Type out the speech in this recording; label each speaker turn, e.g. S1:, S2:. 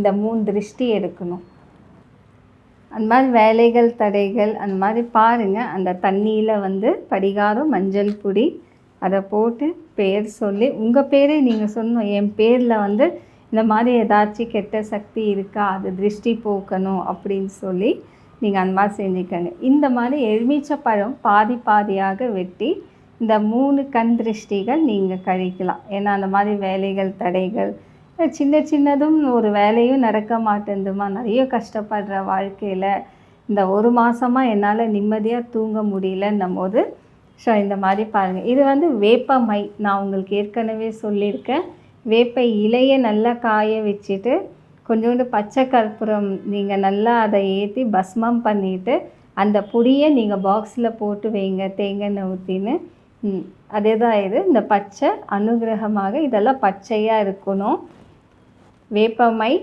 S1: இந்த 3 திருஷ்டி எடுக்கணும். அந்த மாதிரி வேலைகள் தடைகள் அந்த மாதிரி பாருங்கள். அந்த தண்ணியில் வந்து படிகாரம் மஞ்சள் பொடி அதை போட்டு பேர் சொல்லி உங்கள் பேரே நீங்கள் சொல்லணும். என் பேரில் வந்து இந்த மாதிரி ஏதாச்சும் கெட்ட சக்தி இருக்கா, அது திருஷ்டி போக்கணும் அப்படின்னு சொல்லி நீங்கள் அந்த மாதிரி செஞ்சுக்கங்க. இந்த மாதிரி எலுமிச்சப்பழம் பாதி பாதியாக வெட்டி இந்த 3 கண் திருஷ்டிகள் நீங்கள் கழிக்கலாம். ஏன்னா அந்த மாதிரி வேலைகள் தடைகள் சின்ன சின்னதும் ஒரு வேலையும் நடக்க மாட்டேங்குதுமா, நிறைய கஷ்டப்படுற வாழ்க்கையில் இந்த 1 மாதமாக என்னால் நிம்மதியாக தூங்க முடியலன்னும் போது ஸோ இந்த மாதிரி பாருங்கள். இது வந்து வேப்ப மை, நான் உங்களுக்கு ஏற்கனவே சொல்லியிருக்கேன். வேப்ப இலையை நல்லா காய வச்சுட்டு கொஞ்சோண்டு பச்சை கற்பூரம் நீங்கள் நல்லா அதை ஏற்றி பஸ்மம் பண்ணிவிட்டு அந்த பொடியை நீங்கள் பாக்ஸில் போட்டு வைங்க தேங்காய் எண்ணெய் ஊற்றின்னு. அதே தான் இது. இந்த பச்சை அனுகிரகமாக இதெல்லாம் பச்சையாக இருக்கணும். வேப்ப மை